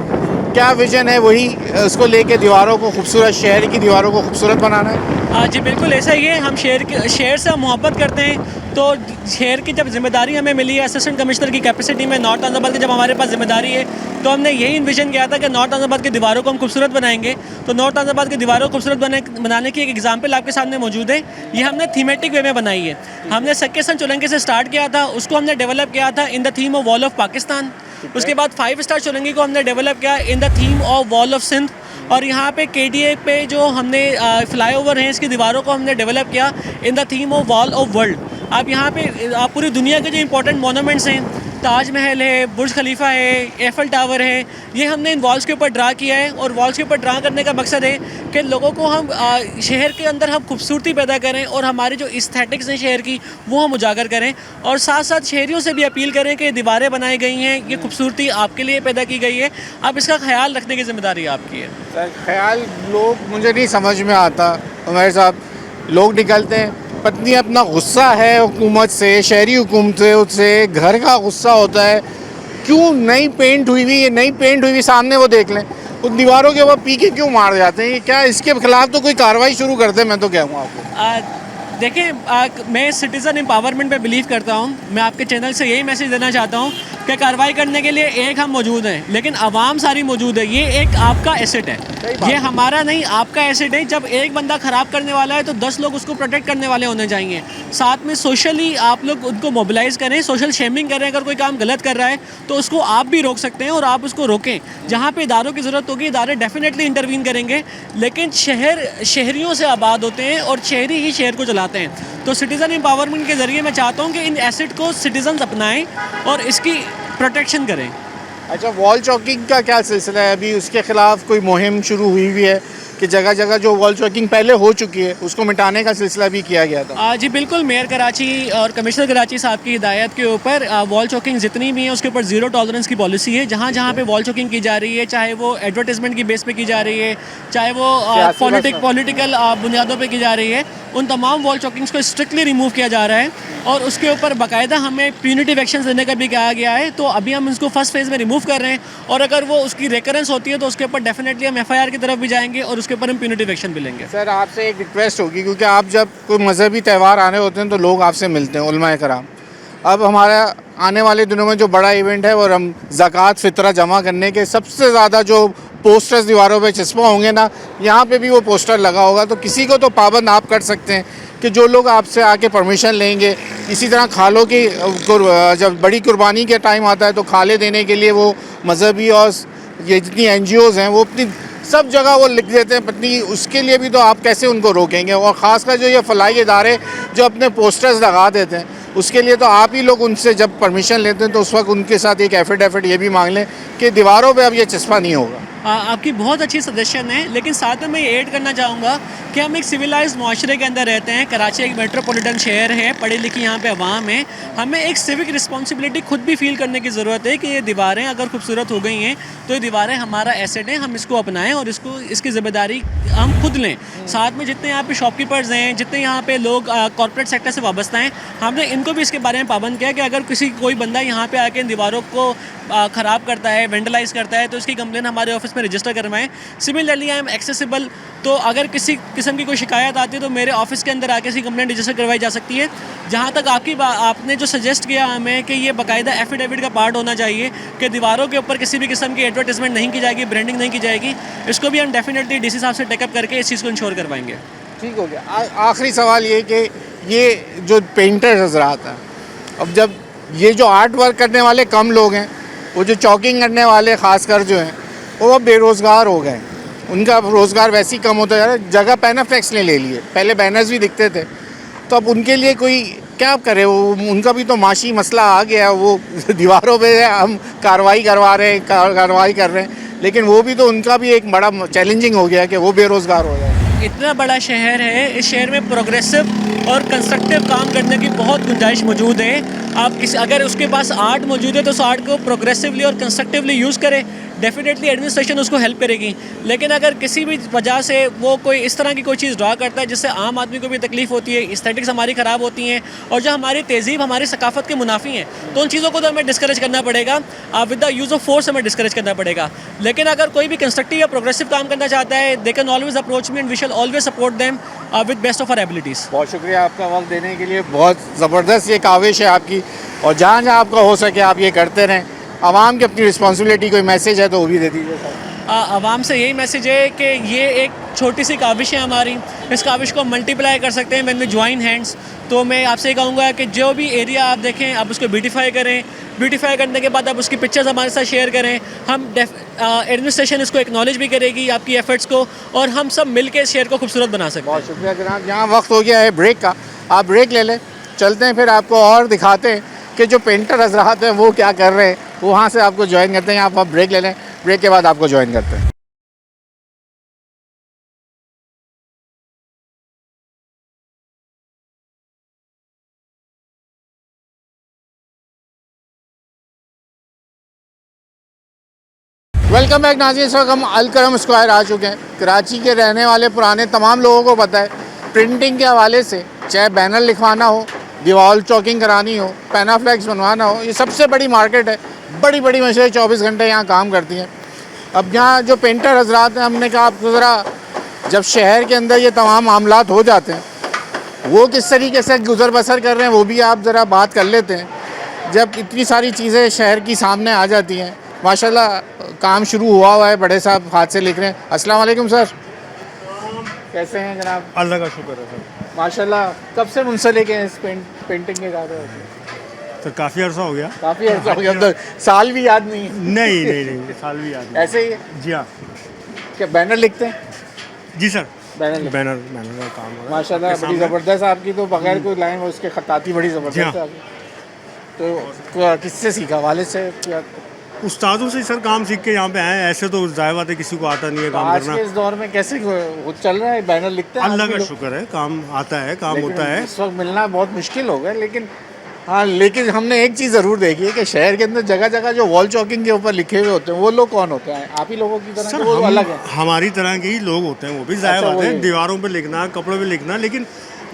क्या विज़न है? वही उसको लेके दीवारों को खूबसूरत, शहर की दीवारों को खूबसूरत बनाना है? जी बिल्कुल ऐसा ही है। हम शहर से हम मोहब्बत करते हैं, तो शहर की जब जिम्मेदारी हमें मिली है असिस्टेंट कमिश्नर की कैपेसिटी में, नॉर्थ नाज़ाबाद की जब हमारे पास जिम्मेदारी है, तो हमने यही इन्विजन किया था कि नॉर्थ नाज़ाबाद की दीवारों को हम खूबसूरत बनाएंगे। तो नॉर्थ नाज़ाबाद की दीवारों को खूबसूरत बनाने की एक एग्जाम्पल आपके सामने मौजूद है। ये हमने थीमेटिक वे में बनाई है। हमने सक्के सन चुलंगी से स्टार्ट किया था, उसको हमने डेवलप किया था in the theme of wall of Pakistan. उसके बाद 5 स्टार चुलंगी को हमने डेवलप किया in the theme of wall of Sindh. और यहाँ पे KDA पे जो हमने फ्लाईओवर हैं इसकी दीवारों को हमने डेवलप किया in the theme of wall of world. आप यहाँ पे आप पूरी दुनिया के जो इंपॉर्टेंट मोनूमेंट्स हैं, ताजमहल है, बुर्ज खलीफा है, एफल टावर है, ये हमने इन वॉल्स के ऊपर ड्रा किया है। और वॉल्स के ऊपर ड्रा करने का मकसद है कि लोगों को हम शहर के अंदर हम खूबसूरती पैदा करें और हमारी जो एस्थेटिक्स हैं शहर की वो हम उजागर करें, और साथ साथ शहरियों से भी अपील करें कि दीवारें बनाई गई हैं, ये खूबसूरती आपके लिए पैदा की गई है, अब इसका ख्याल रखने की ज़िम्मेदारी आपकी है। सर ख्याल लोग मुझे नहीं समझ में आता उमर साहब, लोग निकलते हैं पत्नी अपना गुस्सा है हुकूमत से, शहरी हुकूमत से, उससे घर का गुस्सा होता है, क्यों नई पेंट हुई हुई, ये नई पेंट हुई हुई सामने वो देख लें, उन दीवारों के ऊपर पी के क्यों मार जाते हैं? ये क्या, इसके खिलाफ तो कोई कार्रवाई शुरू कर दे, मैं तो कहूँगा आपको। देखिए मैं सिटीज़न एम्पावरमेंट पे बिलीव करता हूँ। मैं आपके चैनल से यही मैसेज देना चाहता हूँ कि कार्रवाई करने के लिए एक हम मौजूद हैं, लेकिन आवाम सारी मौजूद है। ये एक आपका एसेट है, ये हमारा नहीं, आपका एसेट है। जब एक बंदा ख़राब करने वाला है तो 10 लोग उसको प्रोटेक्ट करने वाले होने चाहिए। साथ में सोशली आप लोग उनको मोबिलाइज़ करें, सोशल शेमिंग करें। अगर कोई काम गलत कर रहा है तो उसको आप भी रोक सकते हैं और आप उसको रोकें। जहाँ पे इदारों की ज़रूरत होगी इदारे डेफिनेटली इंटरवीन करेंगे, लेकिन शहरियों से आबाद होते हैं और शहरी ही शहर को चलाते हैं। तो सिटीज़न एम्पावरमेंट के ज़रिए मैं चाहता हूँ कि इन एसेट को सिटीजन्स अपनाएं और इसकी प्रोटेक्शन करें। अच्छा, वॉल चॉकिंग का क्या सिलसिला है? अभी उसके खिलाफ कोई मुहिम शुरू हुई हुई है कि जगह जगह जो वॉल चॉकिंग पहले हो चुकी है उसको मिटाने का सिलसिला भी किया गया था? जी बिल्कुल, मेयर कराची और कमिश्नर कराची साहब की हिदायत के ऊपर वॉल चॉकिंग जितनी भी है उसके ऊपर ज़ीरो टॉलरेंस की पॉलिसी है। जहाँ जहाँ पे वॉल चॉकिंग की जा रही है, चाहे वो एडवर्टाइजमेंट की बेस पे की जा रही है, चाहे वो पॉलिटिकल बुनियादों पे की जा रही है, उन तमाम वॉल चॉकिंग्स को स्ट्रिक्टली रिमूव किया जा रहा है और उसके ऊपर बाकायदा हमें प्यूनिटिव एक्शन लेने का भी कहा गया है। तो अभी हम इसको फर्स्ट फेज़ में रिमूव कर रहे हैं और अगर वो उसकी रेकरेंस होती है तो उसके ऊपर डेफिनेटली हम FIR की तरफ भी जाएंगे और उसके ऊपर हम प्यूनिटिव एक्शन भी लेंगे। सर, आपसे एक रिक्वेस्ट होगी, क्योंकि आप जब कोई मजहबी त्यौहार आने होते हैं तो लोग आपसे मिलते हैं, उलमाए कराम। अब हमारा आने वाले दिनों में जो बड़ा इवेंट है वो ज़कात फ़ितरा जमा करने के सबसे ज़्यादा जो पोस्टर्स दीवारों पे चिपका होंगे ना, यहाँ पे भी वो पोस्टर लगा होगा। तो किसी को तो पाबंद आप कर सकते हैं कि जो लोग आपसे आके परमिशन लेंगे। इसी तरह खालों की जब बड़ी कुर्बानी के टाइम आता है तो खाले देने के लिए वो मजहबी और ये जितनी NGOs हैं वो अपनी सब जगह वो लिख देते हैं पत्नी, उसके लिए भी तो आप कैसे उनको रोकेंगे? और ख़ासकर जो ये फलाई इदारे जो अपने पोस्टर्स लगा देते हैं उसके लिए तो आप ही लोग उनसे जब परमिशन लेते हैं तो उस वक्त उनके साथ एक एफिडेविट ये भी मांग लें कि दीवारों पे अब ये चस्पा नहीं होगा। आपकी बहुत अच्छी सजेशन है, लेकिन साथ में मैं ये ऐड करना चाहूँगा कि हम एक सिविलाइज्ड माशरे के अंदर रहते हैं। कराची एक मेट्रोपॉलिटन शहर है, पढ़ी लिखी यहाँ पे अवाम है। हमें एक सिविक रिस्पॉन्सिबिलिटी खुद भी फील करने की ज़रूरत है कि ये दीवारें अगर खूबसूरत हो गई हैं तो ये दीवारें हमारा एसेट है, हम इसको अपनाएं और इसकी ज़िम्मेदारी हम खुद लें। साथ में जितने यहाँ पे शॉपकीपर्स हैं, जितने यहाँ पे लोग कॉर्पोरेट सेक्टर से वाबस्ता हैं, हमने इनको भी इसके बारे में पाबंद किया कि अगर कोई बंदा यहाँ पे आके इन दीवारों को ख़राब करता है, वेंडलाइज करता है, तो इसकी कंप्लेन हमारे ऑफिस में रजिस्टर करवाएं। सिमिलरली आई एम एक्सेसिबल, तो अगर किसी किस्म की कोई शिकायत आती है तो मेरे ऑफिस के अंदर आके इसकी कंप्लेंट रजिस्टर करवाई जा सकती है। जहाँ तक आपने जो सजेस्ट किया हमें कि ये बाकायदा एफिडेविट का पार्ट होना चाहिए कि दीवारों के ऊपर किसी भी किस्म की एडवर्टाइजमेंट नहीं की जाएगी, ब्रांडिंग नहीं की जाएगी, इसको भी हम डेफिनेटली DC साहब से टेकअप करके इस चीज़ को इंश्योर करवाएंगे। ठीक हो गया। आखिरी सवाल ये कि ये जो पेंटर्स हजरात हैं, अब जब ये जो आर्ट वर्क करने वाले कम लोग हैं, वो जो चॉकिंग करने वाले ख़ासकर जो हैं वो अब बेरोज़गार हो गए, उनका रोज़गार वैसे ही कम होता जा रहा है। जगह पैनाफ्लेक्स ने ले लिए, पहले बैनर्स भी दिखते थे, तो अब उनके लिए कोई क्या करे? वो उनका भी तो माशी मसला आ गया। वो दीवारों पे हम कार्रवाई कर रहे हैं, लेकिन वो भी तो उनका भी एक बड़ा चैलेंजिंग हो गया कि वो बेरोज़गार हो जाए। इतना बड़ा शहर है, इस शहर में प्रोग्रेसिव और कंस्ट्रक्टिव काम करने की बहुत गुंजाइश मौजूद है। अगर उसके पास आर्ट मौजूद है तो उस आर्ट को प्रोग्रेसिवली और कंस्ट्रक्टिवली यूज़ करे, डेफिनेटली एडमिनिस्ट्रेशन उसको हेल्प करेगी। लेकिन अगर किसी भी वजह से वो कोई इस तरह की कोई चीज़ ड्रा करता है जिससे आम आदमी को भी तकलीफ़ होती है, एस्थेटिक्स हमारी ख़राब होती हैं और जो हमारी तहज़ीब हमारी सकाफ़त के मुनाफी हैं, तो उन चीज़ों को तो हमें डिस्करेज करना पड़ेगा। With the use of force हमें डिस्करेज करना पड़ेगा। लेकिन अगर कोई भी कंस्ट्रक्टिव या प्रोग्रेसिव काम करना चाहता है, they can always approach me and we shall always support them with best of our abilities. बहुत शुक्रिया आपका वक्त देने के लिए। बहुत ज़बरदस्त ये काविश है आपकी, और जहाँ जहाँ आपका हो सके आप ये करते रहें। आवाम की अपनी रिस्पॉन्सिबिलिटी कोई मैसेज है तो वो भी दे दीजिए सर। आवाम से यही मैसेज है कि ये एक छोटी सी काविश है हमारी, इस काविश को मल्टीप्लाई कर सकते हैं व्हेन वी ज्वाइन हैंड्स। तो मैं आपसे कहूँगा कि जो भी एरिया आप देखें आप उसको ब्यूटीफाई करें, ब्यूटीफाई करने के बाद आप उसकी पिक्चर्स हमारे साथ शेयर करें। हम एडमिनिस्ट्रेशन इसको एक्नॉलेज भी करेगी आपकी एफर्ट्स को, और हम सब मिल के इस शहर को खूबसूरत बना सकते हैं। बहुत शुक्रिया जनाब। यहाँ वक्त हो गया है ब्रेक का, आप ब्रेक ले लें, चलते हैं फिर आपको और दिखाते हैं कि जो पेंटर हजरात हैं वो क्या कर रहे हैं। वहाँ से आपको ज्वाइन करते हैं। आप ब्रेक ले लें, ब्रेक के बाद आपको ज्वाइन करते हैं। वेलकम बैक नाज़रीन। इस वक्त हम अलकरम स्क्वायर आ चुके हैं। कराची के रहने वाले पुराने तमाम लोगों को पता है, प्रिंटिंग के हवाले से चाहे बैनर लिखवाना हो, दीवार चॉकिंग करानी हो, पैनाफ्लेक्स बनवाना हो, ये सबसे बड़ी मार्केट है बड़ी बड़ी मशीनें 24 घंटे यहाँ काम करती हैं। अब यहाँ जो पेंटर हजरात हैं, हमने कहा आप ज़रा जब शहर के अंदर ये तमाम मामलात हो जाते हैं, वो किस तरीके से गुज़र बसर कर रहे हैं वो भी आप ज़रा बात कर लेते हैं। जब इतनी सारी चीज़ें शहर की सामने आ जाती हैं, माशाल्लाह काम शुरू हुआ है, बड़े साहब हाथ से लिख रहे हैं। अस्सलाम वालेकुम सर, कैसे हैं जनाब? अल्लाह का शुक्र है सर। माशाल्लाह कब से मुंसलिक हैं इस पेंटिंग के कार्य में? तो काफ़ी अर्सा हो गया। काफ़ी अर्सा हो गया, अब तो साल भी याद नहीं है। नहीं साल भी याद ऐसे ही है? जी हाँ क्या बैनर लिखते हैं? जी सर। बैनर बैनर का काम हो रहा है। माशाल्लाह आपके बड़ी सामने। ज़बरदस्त आपकी, तो बगैर कोई लाइन उसके खताती बड़ी ज़बरदस्त है आपकी। तो किससे सीखा, वालिद से या उस्तादों से सर काम सीख के यहाँ पे आए हैं। ऐसे तो जाहिर बात है किसी को आता नहीं है काम आज करना। के इस दौर में कैसे वो चल रहा है, बैनर लिखते हैं अल्लाह आज भी का लोग? शुक्र है, काम आता है, काम लेकिन होता है। इस वक्त मिलना बहुत मुश्किल हो गया। लेकिन हाँ, लेकिन हमने एक चीज़ ज़रूर देखी है कि शहर के अंदर जगह जगह जो वॉल चॉकिंग के ऊपर लिखे हुए होते हैं वो लोग कौन होते हैं? आप ही लोगों की तरह सर कि वो अलग है? हमारी तरह के ही लोग होते हैं, वो भी जाहिर अच्छा, बात है, वही। दीवारों पे लिखना, कपड़ों पे लिखना। लेकिन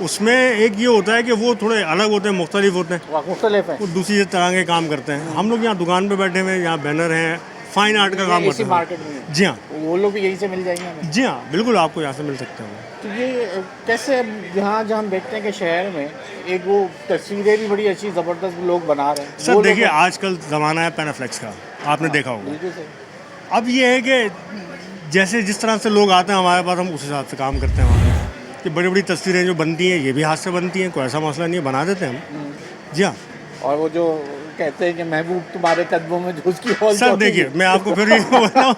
उसमें एक ये होता है कि वो थोड़े अलग होते हैं, मुख्तलिफ होते हैं, मुख्तलिफ है। वो दूसरी तरह के काम करते हैं। हम लोग यहाँ दुकान पे बैठे हुए हैं, यहाँ बैनर हैं, फाइन आर्ट का काम इसी करते हैं। मार्केट में जी हाँ, वो लोग भी यहीं से मिल जाएंगे हमें? जी हाँ, बिल्कुल आपको यहाँ से मिल सकते हैं। तो ये कैसे यहाँ जहाँ हम देखते हैं कि शहर में एक वो तस्वीरें भी बड़ी अच्छी ज़बरदस्त लोग बना रहे हैं। सर वो देखिए, लोग- आजकल ज़माना है पैनाफ्लेक्स का, आपने देखा होगा। बिल्कुल सही। अब ये है कि जैसे जिस तरह से लोग आते हैं हमारे पास, हम उस हिसाब से काम करते हैं वहाँ पे। कि बड़ी बड़ी तस्वीरें जो बनती हैं, ये भी हाथ से बनती हैं, कोई ऐसा मसला नहीं है, बना देते हैं हम। जी हाँ और वो जो कहते हैं कि महबूब तुम्हारे कदमों में जो उसकी हॉल सर, देखिए मैं आपको फिर ये बताऊं,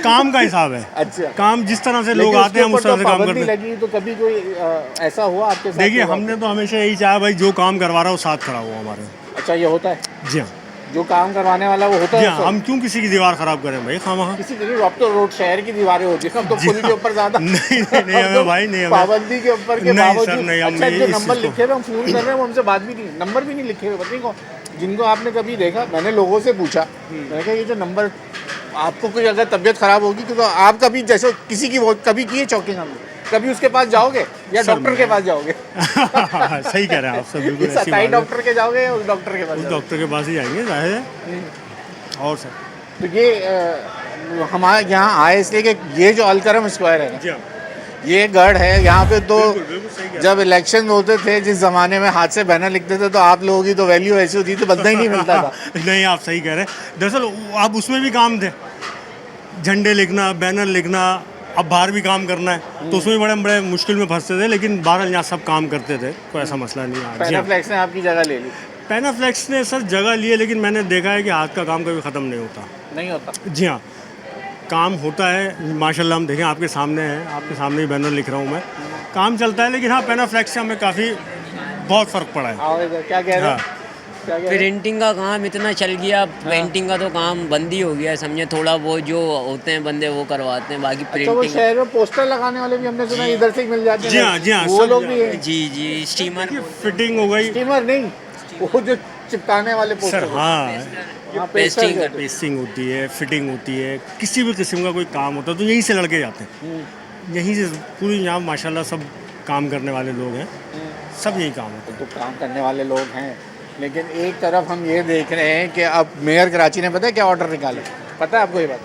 काम का हिसाब है। अच्छा, काम जिस तरह से लेकिन लोग आते हैं हम उसके उस तरह ऊपर से काम पाबंदी करते हैं। लगी तो कभी कोई ऐसा हुआ आपके साथ? देखिए, कोई हमने तो हमेशा यही चाहा भाई, जो काम करवा रहा है वो साथ खड़ा हुआ हमारे। बात? अच्छा, ये होता है जी हाँ, जो काम करवाने वाला वो होता जी है? हाँ, हम क्यों किसी की दीवार खराब करें भाई खामखा? किसी तरह अब तो रोड शहर की दीवारें होती है, अब तो पुल के ऊपर ज्यादा नहीं अब हमें तो भाई, नहीं हमें पाबंदी के ऊपर के नहीं बावजूद। सर, नहीं, हम अच्छा, नहीं जो इस नंबर चीज़ को- लिखे हुए हम फोन कर रहे हैं वो हमसे बात भी नहीं, नंबर भी नहीं लिखे हुए, पता नहीं कौन, जिनको आपने कभी देखा? मैंने लोगों से पूछा, मैंने कहा ये जो नंबर, आपको कोई अगर तबीयत खराब होगी तो आप कभी जैसे किसी की वो कभी किए चौकिंग, हम कभी उसके पास जाओगे या सर, डॉक्टर के पास जाओगे? सही कह रहे हैं आप सर, बिल्कुल ऐसी सताई बात है। डॉक्टर के जाओगे या उस डॉक्टर के पास उस जाओगे? डॉक्टर के पास ही जाएंगे जाहिर है। और सर तो ये हमारे यहाँ आए इसलिए कि ये जो अलकरम स्क्वायर है ना, जी हाँ, ये गढ़ है यहाँ पे। तो बिल्कुल सही कह रहे जब इलेक्शन होते थे, जिस ज़माने में हाथ से बैनर लिखते थे, तो आप लोगों की तो वैल्यू ऐसी होती थी, बंदा ही नहीं मिलता था। नहीं, आप सही कह रहे हैं। दरअसल आप उसमें भी काम थे, झंडे लिखना, बैनर लिखना। अब बाहर भी काम करना है तो उसमें बड़े बड़े मुश्किल में फंसते थे, लेकिन बहरहाल यहाँ सब काम करते थे, कोई ऐसा मसला नहीं है। जी हाँ, पैनाफ्लेक्स ने आपकी जगह ले ली? पैनाफ्लेक्स ने सर जगह ली है, लेकिन मैंने देखा है कि हाथ का काम कभी ख़त्म नहीं होता। नहीं होता? जी हाँ, काम होता है माशाल्लाह। हम देखें, आपके सामने है, आपके सामने ही बैनर लिख रहा हूँ मैं, काम चलता है। लेकिन हाँ, पैनाफ्लेक्स से हमें काफ़ी बहुत फ़र्क पड़ा है। आओ इधर, क्या कह रहे हाँ, हैं? क्या कह रहे हैं? प्रिंटिंग का काम इतना चल गया, पेंटिंग का तो काम बंद ही हो गया समझे। थोड़ा वो जो होते हैं बंदे वो करवाते हैं, बाकी अच्छा, वो प्रिंटिंग। शहर में पोस्टर लगाने वाले भी हमने सुना इधर से ही मिल जाते हैं। जी हाँ, जी हाँ, वो सब लोग भी हैं? जी जी, स्टीमर। फिटिंग हो गई स्टीमर नहीं, वो जो चिपकाने वाले सर। पोस्टर। हाँ, हाँ, पेस्टिंग पेस्टर पेस्टिंग होती है, फिटिंग होती है, किसी भी किस्म का कोई काम होता है तो यहीं से लड़के जाते हैं। यहीं से पूरी यहाँ माशाल्लाह सब काम करने वाले लोग हैं, सब यही काम होता है। तो काम करने वाले लोग हैं। लेकिन एक तरफ हम ये देख रहे हैं कि अब मेयर कराची ने पता है क्या ऑर्डर निकाला? पता है आपको ये बात?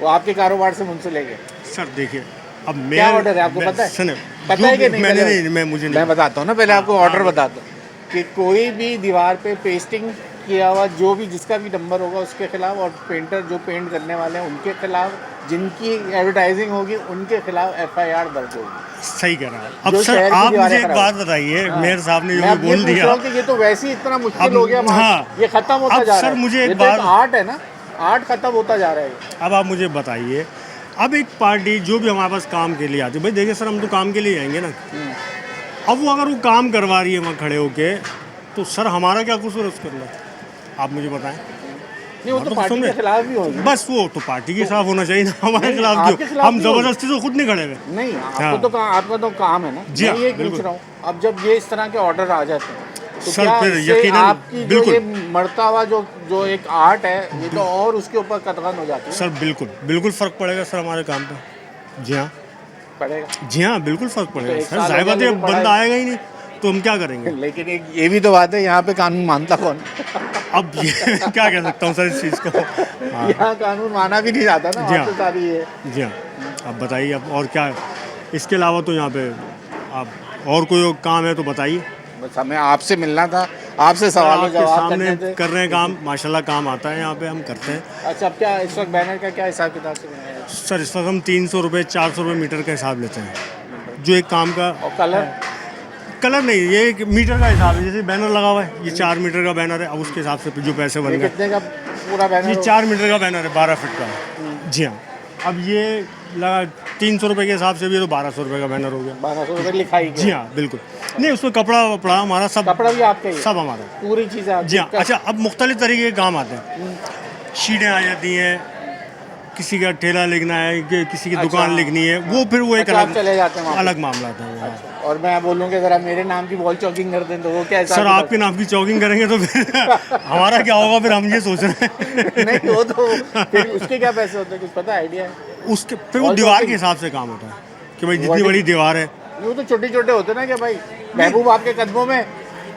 वो आपके कारोबार से मुंसलिक है। सर देखिए, अब मैं क्या ऑर्डर है आपको पता है? सुने, पता है कि नहीं? मैंने पहले- नहीं, मैं मुझे नहीं। मैं बताता हूँ ना, पहले आपको ऑर्डर बताता हूँ कि कोई भी दीवार पे पेस्टिंग किया हुआ जो भी जिसका भी नंबर होगा उसके खिलाफ, और पेंटर जो पेंट करने वाले हैं उनके खिलाफ, जिनकी एडवर्टाइजिंग होगी उनके खिलाफ FIR दर्ज होगी। सही कह रहा है। अब जो सर शहर की आप दीवारें मुझे एक खराब बात बताइए, हाँ। मेयर साहब ने मैं जो अब ये बोल पूछ दिया, रहा हूँ कि ये तो वैसे ही इतना मुश्किल अब- हो गया, हाँ। ये खत्म होता अब जा रहा सर है। मुझे एक ये तो एक बात- आर्ट है ना, आर्ट खत्म होता जा रहा है। अब आप मुझे बताइए, अब एक पार्टी जो भी हमारे पास काम के लिए आती है, भाई देखिए सर, हम तो काम के लिए आएंगे ना। अब वो अगर वो काम करवा रही है वहाँ खड़े होके, तो सर हमारा क्या कसूर है उसके अंदर? आप मुझे बताएं। नहीं, वो तो तो पार्टी सुन के रहे- खिलाफ भी होगी। बस वो तो पार्टी के खिलाफ होना चाहिए ना, हमारे नहीं, खिलाफ आपके क्यों? खिलाफ हम भी होगी। जबरदस्ती तो खुद नहीं खड़े हुए। नहीं, आपको हाँ। तो आपका तो काम है ना। जी मैं हाँ, ये पूछ बिल्कुल। रहा हूँ, अब जब ये इस तरह के ऑर्डर आ जाते हैं तो सर, क्या फिर इससे यकीनन आपकी जो बिल्कुल। ये मरता हुआ जो एक आर्ट है, ये तो और उसके ऊपर कतगन हो जाती है। सर बिल्कुल बिल्कुल फ़र्क पड़ेगा सर हमारे काम पे। जी हाँ, पड़ेगा। जी हाँ, बिल्कुल फ़र्क तो पड़ेगा एक सर। साल जाहिर हो गया, बात है, लेकिन बंदा पढ़ाई- आएगा ही नहीं। तो हम क्या करेंगे? लेकिन एक ये भी तो बात है, यहाँ पे कानून मानता कौन? अब ये क्या कह सकता हूँ सर इस चीज़ को। हाँ यहाँ कानून माना भी नहीं जाता ना, जी बात तो सारी है। जी हाँ, अब बताइए अब और क्या, इसके अलावा तो यहाँ पे आप और कोई काम है तो बताइए। बस हमें आपसे मिलना था, आपसे सवाल आपके जवाब सामने करने थे। कर रहे हैं काम, माशाल्लाह काम आता है यहाँ पे, हम करते हैं। अच्छा, अब क्या इस वक्त बैनर का क्या हिसाब किताब से बनाया है? सर इस वक्त हम 300 रुपये 400 रुपये मीटर का हिसाब लेते हैं, जो एक काम का। और कलर? कलर नहीं, ये एक मीटर का हिसाब है। जैसे बैनर लगा हुआ है, ये 4 मीटर का बैनर है, अब उसके हिसाब से जो पैसे बन ये गए। कितने का पूरा बैनर? ये 4 मीटर का बैनर है, 12 फीट का। जी हाँ, अब ये लगा 300 रुपये के हिसाब से भी, तो 1200 रुपये का बैनर हो गया। 1200 रुपये लिखाई के? जी हाँ बिल्कुल। नहीं, उसमें कपड़ा वपड़ा हमारा सब, कपड़ा भी आपका ही है? सब हमारा, पूरी चीज़ें आपकी? जी हाँ। अच्छा, अब मुख्तलिफ तरीके के काम आते हैं, शीटें आ जाती हैं, किसी का ठेला लिखना है, किसी की दुकान लिखनी है, वो फिर वो एक अच्छा, आप चले जाते हैं वहाँ पे? अलग मामला था वो। हाँ। और मैं बोलूँ कि अगर आप मेरे नाम की वॉल चॉकिंग कर दें तो वो क्या? सर आपके नाम की चॉकिंग करेंगे तो फिर हमारा क्या होगा, फिर हम ये सोच रहे हैं। नहीं, वो तो फिर उसके क्या पैसे होते हैं, कुछ पता आइडिया है? उसके फिर वो दीवार के हिसाब से काम होता है कि भाई जितनी बड़ी दीवार है। नहीं, वो तो छोटे छोटे होते हैं ना, कि भाई महबूब आपके कदमों में,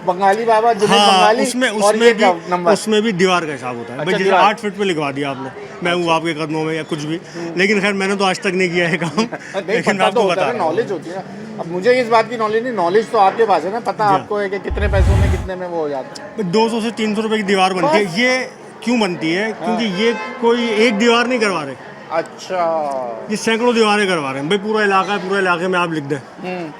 बंगाली बाबा जुनेद हाँ, बंगाली, उसमें और ये नंबर। उसमें भी दीवार का हिसाब होता है। अच्छा, भाई जैसे दीवार। 8 फीट पे लिखवा दिया आपने, मैं हूँ आपके कदमों में या कुछ भी, लेकिन खैर मैंने तो आज तक नहीं किया है काम। नहीं, लेकिन पता आपको तो होता बता है, रहा हूँ। नॉलेज होती है ना। अब मुझे इस बात की नॉलेज नहीं, नॉलेज तो आपके पास है ना, पता जी। आपको है कि कितने पैसों में कितने में वो हो जाता है। 200 से 300 रुपए की दीवार बनती है। ये क्यों बनती है? क्योंकि ये कोई एक दीवार नहीं करवा रहे, अच्छा, ये सैकड़ों दीवारें करवा रहे हैं। भाई पूरा इलाका है, पूरे इलाके में आप लिख दें,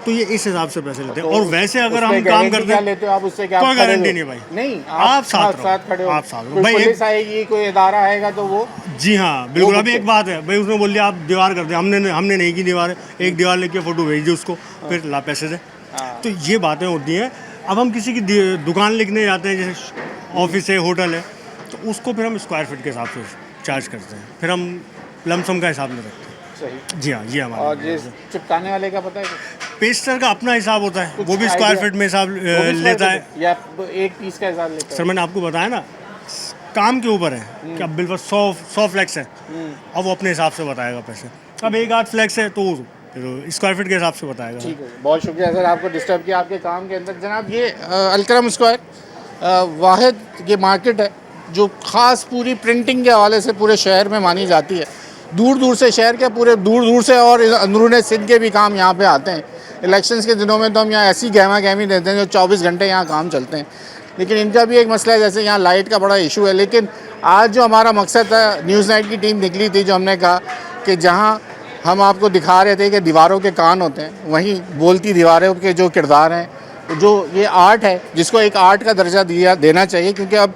तो ये इस हिसाब से पैसे लेते हैं। और वैसे अगर हम काम करते क्या हैं, लेते हो आप उससे? क्या कोई खड़े गारंटी हो? नहीं भाई। नहीं, आप साथ खड़े हो, आप साथ रहो। कोई भाई पुलिस आएगी, कोई इदारा आएगा तो वो? जी हाँ बिल्कुल। वो अभी एक बात है भाई, उसने बोल दिया आप दीवार कर दे, हमने नहीं की दीवार है, एक दीवार लेके फोटो भेज दी उसको, फिर ला पैसे दे। तो ये बातें होती हैं। अब हम किसी की दुकान लिखने जाते हैं, जैसे ऑफिस है, होटल है, तो उसको फिर हम स्क्वायर फीट के हिसाब से चार्ज करते हैं, फिर हम लमसम का हिसाब नहीं रखते। सही। जी हाँ, ये हमारा। और ये चिपकाने वाले का पता है? पेस्टर का अपना हिसाब होता है, वो भी स्क्वायर आइडिया? फीट में हिसाब वो भी लेता है। या एक पीस का हिसाब लेता है? सर मैंने आपको बताया ना, काम के ऊपर है कि अब बिल्कुल 100 फ्लैक्स है, अब वो अपने हिसाब से बताएगा पैसे। अब 1-8 फ्लैक्स है तो स्क्वायर फीट के हिसाब से बताएगा। ठीक है, बहुत शुक्रिया सर, आपको डिस्टर्ब किया आपके काम के अंदर। जनाब, ये अलकरम स्क्वायर वाहिद ये मार्केट है जो ख़ास पूरी प्रिंटिंग के हवाले से पूरे शहर में मानी जाती है। दूर दूर से, शहर के पूरे दूर दूर से और अंदरून सिंध के भी काम यहाँ पे आते हैं। इलेक्शंस के दिनों में तो हम यहाँ ऐसी गहमा गहमी देते हैं जो 24 घंटे यहाँ काम चलते हैं। लेकिन इनका भी एक मसला है, जैसे यहाँ लाइट का बड़ा इशू है। लेकिन आज जो हमारा मकसद था, न्यूज़ नाइट की टीम निकली थी, जो हमने कहा कि जहाँ हम आपको दिखा रहे थे कि दीवारों के कान होते हैं, वहीं बोलती दीवारों के जो किरदार हैं, जो ये आर्ट है, जिसको एक आर्ट का दर्जा देना चाहिए। क्योंकि अब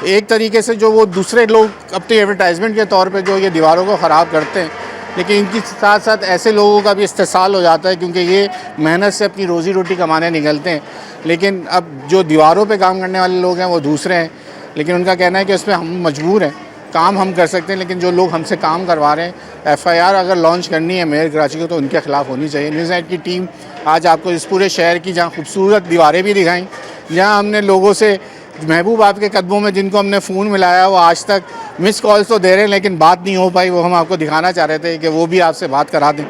एक तरीके से जो वो दूसरे लोग अपनी एडवर्टाइजमेंट के तौर पे जो ये दीवारों को ख़राब करते हैं, लेकिन इनके साथ साथ ऐसे लोगों का भी इस्तेसाल हो जाता है, क्योंकि ये मेहनत से अपनी रोज़ी रोटी कमाने निकलते हैं। लेकिन अब जो दीवारों पे काम करने वाले लोग हैं वो दूसरे हैं, लेकिन उनका कहना है कि उसमें हम मजबूर हैं, काम हम कर सकते हैं, लेकिन जो लोग हमसे काम करवा रहे हैं, FIR अगर लॉन्च करनी है मेयर कराची को तो उनके ख़िलाफ़ होनी चाहिए। न्यूज़ नाइट की टीम आज आपको इस पूरे शहर की जहाँ खूबसूरत दीवारें भी दिखाई, जहाँ हमने लोगों से, महबूब आपके कदमों में जिनको हमने फ़ोन मिलाया, वो आज तक मिस कॉल्स तो दे रहे हैं लेकिन बात नहीं हो पाई। वो हम आपको दिखाना चाह रहे थे कि वो भी आपसे बात करा दें,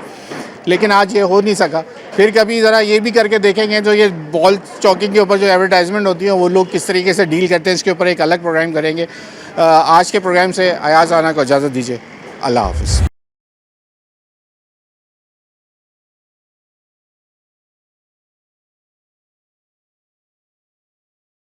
लेकिन आज ये हो नहीं सका। फिर कभी ज़रा ये भी करके देखेंगे, जो ये बॉल चौकिंग के ऊपर जो एडवर्टाइजमेंट होती है वो लोग किस तरीके से डील करते हैं, इसके ऊपर एक अलग प्रोग्राम करेंगे। आज के प्रोग्राम से अयाज़ आना को इजाज़त दीजिए। अल्लाह हाफ़िज़।